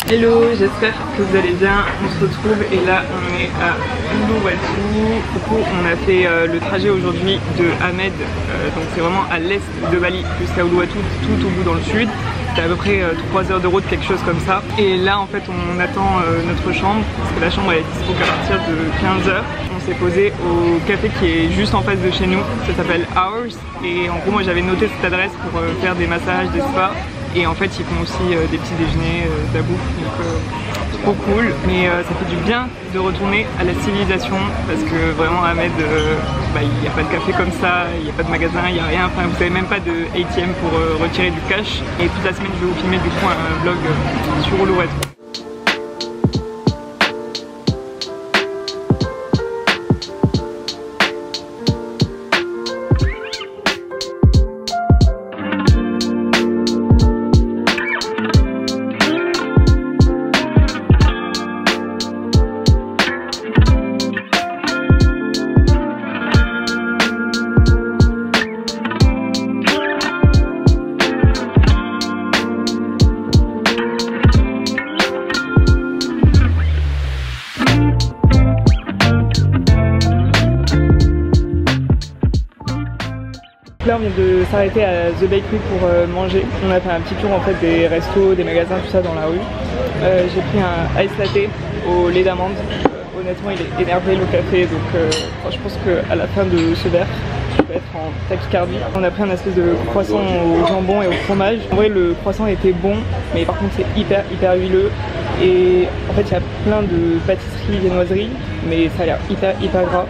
Hello, j'espère que vous allez bien. On se retrouve et là on est à Uluwatu. Du coup on a fait le trajet aujourd'hui de Hamed, donc c'est vraiment à l'est de Bali jusqu'à Uluwatu, tout au bout dans le sud. C'était à peu près 3 heures de route, quelque chose comme ça. Et là en fait on attend notre chambre, parce que la chambre elle est dispo qu'à partir de 15 h. On s'est posé au café qui est juste en face de chez nous, ça s'appelle Hours. Et en gros moi j'avais noté cette adresse pour faire des massages, des spas. Et en fait ils font aussi des petits déjeuners, de la bouffe, donc trop cool. Mais ça fait du bien de retourner à la civilisation, parce que vraiment à Hamed, il n'y a pas de café comme ça, il n'y a pas de magasin, il n'y a rien, enfin vous n'avez même pas de ATM pour retirer du cash. Et toute la semaine je vais vous filmer du coup un vlog sur Uluwatu. Là on vient de s'arrêter à The Bakery pour manger. On a fait un petit tour en fait des restos, des magasins, tout ça dans la rue. J'ai pris un ice latte au lait d'amande. Honnêtement il est énervé le café, donc je pense qu'à la fin de ce verre je vais être en tachycardie. On a pris un espèce de croissant au jambon et au fromage. En vrai le croissant était bon, mais par contre c'est hyper huileux. Et en fait il y a plein de pâtisseries, viennoiseries, mais ça a l'air hyper gras.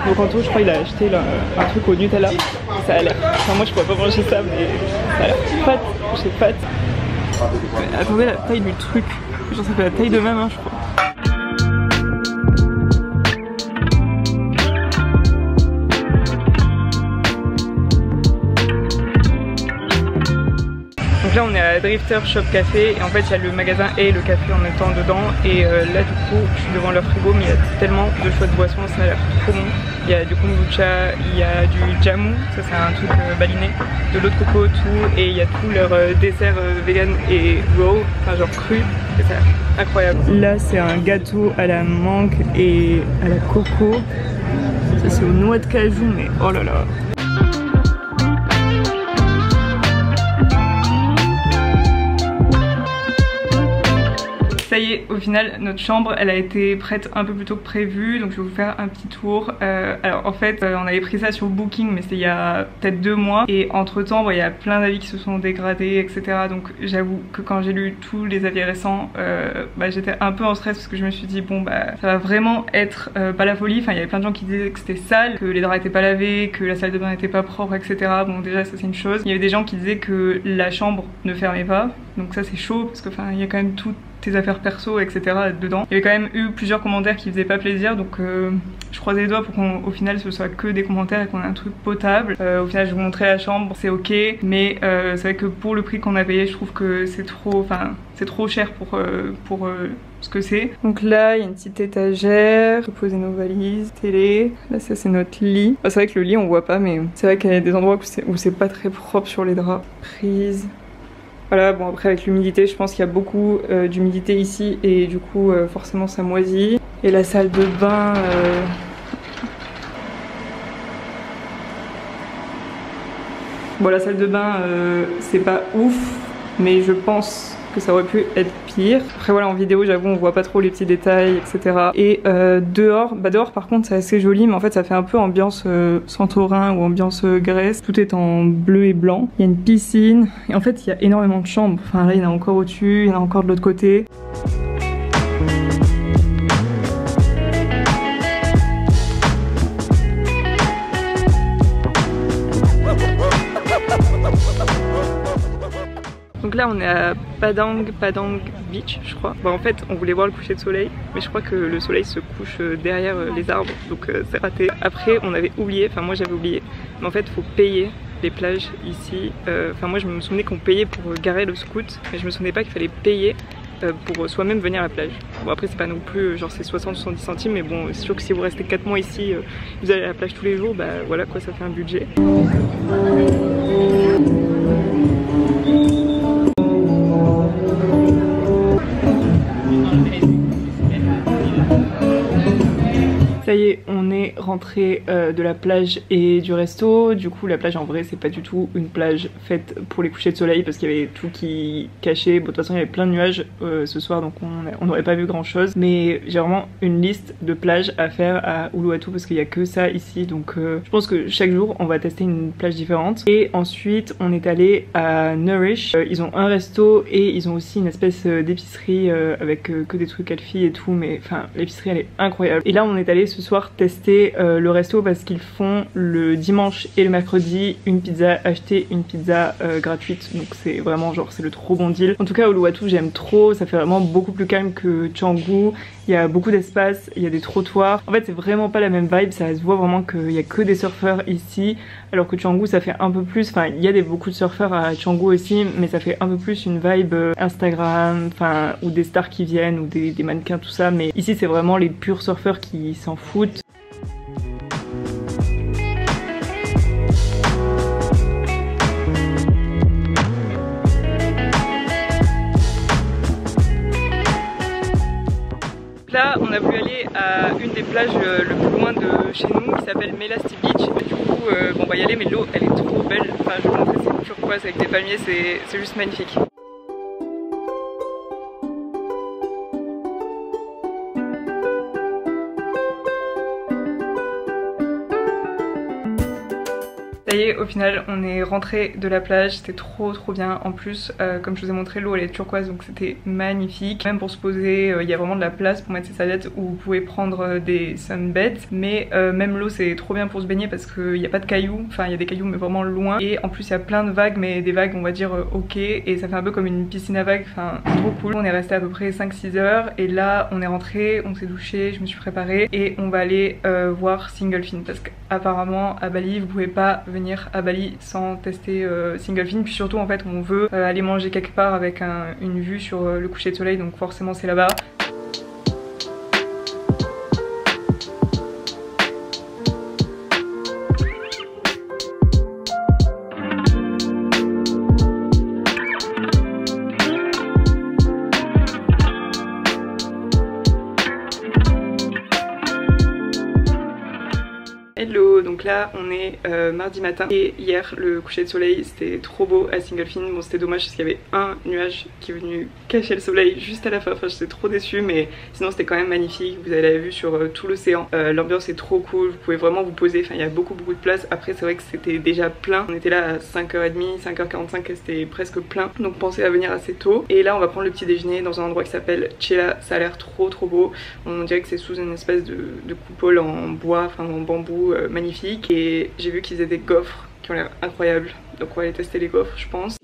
Donc en tout je crois qu'il a acheté là, un truc au Nutella. Ça a l'air, enfin moi je pourrais pas manger ça, mais ça a l'air pâte, j'ai pâte. Attendez la taille du truc, genre ça fait la taille de ma main je crois. Donc là on est à Drifter Shop Café et en fait il y a le magasin et le café en même temps dedans. Et là du coup je suis devant leur frigo, mais il y a tellement de choix de boissons, ça a l'air trop bon. Il y a du kombucha, il y a du jamu, ça c'est un truc baliné, de l'eau de coco, tout, et il y a tous leurs desserts vegan et raw, enfin genre cru, et ça a l'air incroyable. Là c'est un gâteau à la mangue et à la coco, ça c'est aux noix de cajou, mais oh là là. Ça y est, au final, notre chambre, elle a été prête un peu plus tôt que prévu, donc je vais vous faire un petit tour. Alors en fait, on avait pris ça sur Booking, mais c'était il y a peut-être 2 mois. Et entre temps, il y a plein d'avis qui se sont dégradés, etc. Donc j'avoue que quand j'ai lu tous les avis récents, j'étais un peu en stress parce que je me suis dit, bon ça va vraiment être pas la folie. Enfin, il y avait plein de gens qui disaient que c'était sale, que les draps étaient pas lavés, que la salle de bain n'était pas propre, etc. Bon déjà ça c'est une chose. Il y avait des gens qui disaient que la chambre ne fermait pas. Donc ça c'est chaud parce que il y a quand même tout tes affaires perso, etc. dedans. Il y avait quand même eu plusieurs commentaires qui faisaient pas plaisir, donc je croisais les doigts pour qu'au final ce soit que des commentaires et qu'on ait un truc potable. Au final je vous montrais la chambre, c'est ok, mais c'est vrai que pour le prix qu'on a payé, je trouve que c'est trop cher pour ce que c'est. Donc là il y a une petite étagère, pour poser nos valises, télé, là ça c'est notre lit. C'est vrai que le lit on voit pas, mais c'est vrai qu'il y a des endroits où c'est pas très propre sur les draps. Prise. Voilà, bon après avec l'humidité, je pense qu'il y a beaucoup d'humidité ici et du coup forcément ça moisit. Et la salle de bain, bon la salle de bain c'est pas ouf, mais je pense que ça aurait pu être pire. Après voilà, en vidéo j'avoue on voit pas trop les petits détails, etc. Et dehors par contre c'est assez joli, mais en fait ça fait un peu ambiance Santorin ou ambiance Grèce. Tout est en bleu et blanc. Il y a une piscine et en fait il y a énormément de chambres. Enfin là il y en a encore au-dessus, il y en a encore de l'autre côté. Donc là on est à Padang Beach je crois. En fait on voulait voir le coucher de soleil, mais je crois que le soleil se couche derrière les arbres, donc c'est raté. Après on avait oublié, enfin moi j'avais oublié, mais en fait faut payer les plages ici. Enfin moi je me souvenais qu'on payait pour garer le scoot, mais je me souvenais pas qu'il fallait payer pour soi-même venir à la plage. Bon après c'est pas non plus genre c'est 60-70 centimes, mais bon c'est sûr que si vous restez 4 mois ici, vous allez à la plage tous les jours, voilà quoi, ça fait un budget. Ça y est, on est rentré de la plage et du resto. Du coup, la plage en vrai, c'est pas du tout une plage faite pour les couchers de soleil parce qu'il y avait tout qui cachait. Bon, de toute façon, il y avait plein de nuages ce soir, donc on n'aurait pas vu grand chose. Mais j'ai vraiment une liste de plages à faire à Uluwatu parce qu'il y a que ça ici. Donc, je pense que chaque jour, on va tester une plage différente. Et ensuite, on est allé à Nourish. Ils ont un resto et ils ont aussi une espèce d'épicerie avec que des trucs healthy et tout. Mais enfin, l'épicerie, elle est incroyable. Et là, on est allé ce soir tester le resto parce qu'ils font le dimanche et le mercredi une pizza achetée, une pizza gratuite, donc c'est vraiment genre c'est le trop bon deal. En tout cas Uluwatu j'aime trop, ça fait vraiment beaucoup plus calme que Canggu, il y a beaucoup d'espace, il y a des trottoirs, en fait c'est vraiment pas la même vibe, ça se voit vraiment qu'il y a que des surfeurs ici alors que Canggu ça fait un peu plus, enfin il y a beaucoup de surfeurs à Canggu aussi mais ça fait un peu plus une vibe Instagram, enfin ou des stars qui viennent ou des mannequins tout ça, mais ici c'est vraiment les purs surfeurs qui s'en foutent. Là, on a voulu aller à une des plages le plus loin de chez nous qui s'appelle Melasti Beach. Du coup, bon, on va y aller, mais l'eau elle est trop belle. Enfin, je vais vous montrer, c'est turquoise avec des palmiers, c'est juste magnifique. Ça y est, au final on est rentré de la plage, c'était trop bien. En plus comme je vous ai montré, l'eau elle est turquoise donc c'était magnifique. Même pour se poser, il y a vraiment de la place pour mettre ses serviettes où vous pouvez prendre des sunbeds. Mais même l'eau c'est trop bien pour se baigner parce qu'il n'y a pas de cailloux, enfin il y a des cailloux mais vraiment loin. Et en plus il y a plein de vagues, mais des vagues on va dire ok, et ça fait un peu comme une piscine à vagues, enfin c'est trop cool. On est resté à peu près 5-6 heures et là on est rentré, on s'est douché, je me suis préparée et on va aller voir Single Fin parce qu'apparemment à Bali vous pouvez pas venir à Bali sans tester Single Fin, puis surtout en fait on veut aller manger quelque part avec une vue sur le coucher de soleil, donc forcément c'est là-bas. Hello, donc là on est mardi matin et hier le coucher de soleil c'était trop beau à Single Fin. Bon c'était dommage parce qu'il y avait un nuage qui est venu cacher le soleil juste à la fin, enfin j'étais trop déçue mais sinon c'était quand même magnifique, vous avez la vue sur tout l'océan, l'ambiance est trop cool, vous pouvez vraiment vous poser, enfin il y a beaucoup de place. Après c'est vrai que c'était déjà plein, on était là à 5h30, 5h45 et c'était presque plein, donc pensez à venir assez tôt. Et là on va prendre le petit déjeuner dans un endroit qui s'appelle Chela, ça a l'air trop beau, on dirait que c'est sous une espèce de coupole en bois, enfin en bambou magnifique, et j'ai vu qu'ils faisaient des gaufres qui ont l'air incroyables, donc on va aller tester les gaufres je pense.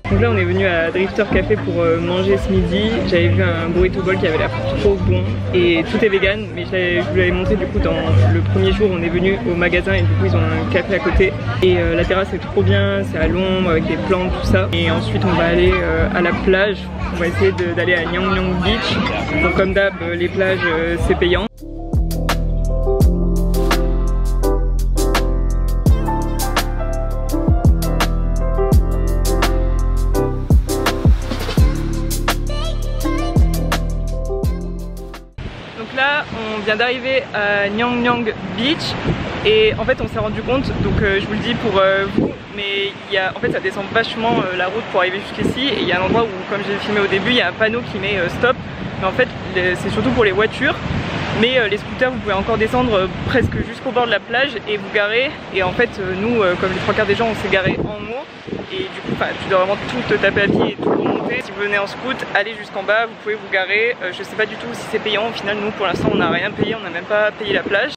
Donc là on est venu à Drifter Café pour manger ce midi. J'avais vu un burrito bowl qui avait l'air trop bon et tout est vegan, mais je vous l'avais montré du coup dans le premier jour. On est venu au magasin et du coup ils ont un café à côté et la terrasse est trop bien, c'est à l'ombre avec des plantes tout ça. Et ensuite on va aller à la plage, on va essayer d'aller à Nyang Nyang Beach. Donc comme d'hab les plages c'est payant. Là on vient d'arriver à Nyang Nyang Beach et en fait on s'est rendu compte, donc je vous le dis pour vous, mais en fait ça descend vachement la route pour arriver jusqu'ici et il y a un endroit où, comme j'ai filmé au début, il y a un panneau qui met stop, mais en fait c'est surtout pour les voitures, mais les scooters vous pouvez encore descendre presque jusqu'au bord de la plage et vous garer. Et en fait nous comme les 3/4 des gens on s'est garé en haut et du coup tu dois vraiment tout te taper à pied et tout remonter. Si vous venez en scoot, allez jusqu'en bas, vous pouvez vous garer. Je sais pas du tout si c'est payant, au final nous pour l'instant on n'a rien payé, on n'a même pas payé la plage.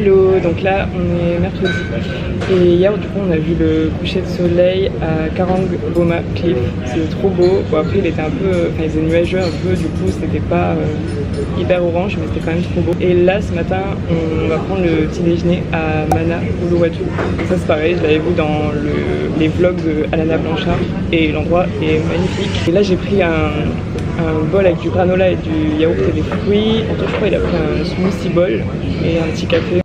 Hello, donc là on est mercredi et hier du coup on a vu le coucher de soleil à Karang Boma Cliff, c'était trop beau. Bon, après il était un peu, enfin il faisait nuageux un peu, du coup c'était pas hyper orange mais c'était quand même trop beau. Et là ce matin on va prendre le petit déjeuner à Mana Uluwatu. Ça c'est pareil, je l'avais vu dans les vlogs de Alana Blanchard et l'endroit est magnifique. Et là j'ai pris un bol avec du granola et du yaourt et des fruits. En tout je crois il a pris un smoothie bowl et un petit café.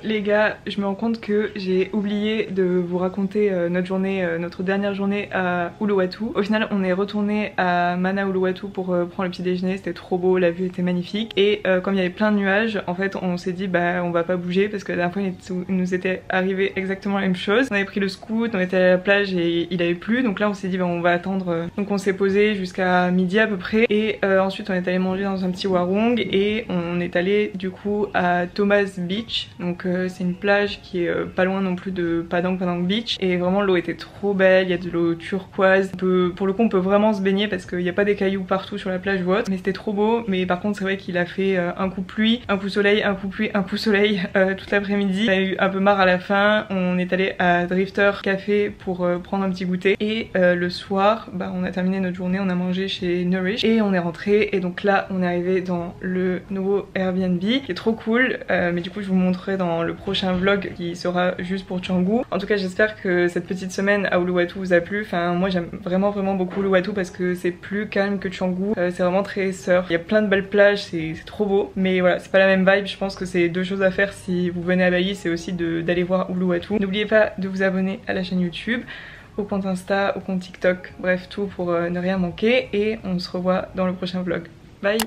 Les gars, je me rends compte que j'ai oublié de vous raconter notre journée, notre dernière journée à Uluwatu. Au final on est retourné à Mana Uluwatu pour prendre le petit déjeuner, c'était trop beau, la vue était magnifique. Et comme il y avait plein de nuages, en fait on s'est dit bah on va pas bouger parce que la dernière fois il nous était arrivé exactement la même chose. On avait pris le scoot, on était à la plage et il avait plu, donc là on s'est dit bah on va attendre. Donc on s'est posé jusqu'à midi à peu près et ensuite on est allé manger dans un petit warung et on est allé du coup à Thomas Beach. Donc c'est une plage qui est pas loin non plus de Padang Beach et vraiment l'eau était trop belle, il y a de l'eau turquoise. Pour le coup on peut vraiment se baigner parce qu'il n'y a pas des cailloux partout sur la plage ou autre, mais c'était trop beau. Mais par contre c'est vrai qu'il a fait un coup pluie, un coup soleil, un coup pluie, un coup soleil toute l'après-midi. On a eu un peu marre à la fin, on est allé à Drifter Café pour prendre un petit goûter et le soir bah, on a terminé notre journée, on a mangé chez Nourish et on est rentré. Et donc là on est arrivé dans le nouveau Airbnb qui est trop cool, mais du coup je vous montrerai dans le prochain vlog qui sera juste pour Canggu. En tout cas j'espère que cette petite semaine à Uluwatu vous a plu. Enfin moi j'aime vraiment beaucoup Uluwatu parce que c'est plus calme que Canggu, c'est vraiment très surf, il y a plein de belles plages, c'est trop beau. Mais voilà, c'est pas la même vibe, je pense que c'est deux choses à faire si vous venez à Bali, c'est aussi d'aller voir Uluwatu. N'oubliez pas de vous abonner à la chaîne YouTube, au compte Insta, au compte TikTok, bref tout pour ne rien manquer et on se revoit dans le prochain vlog. Bye.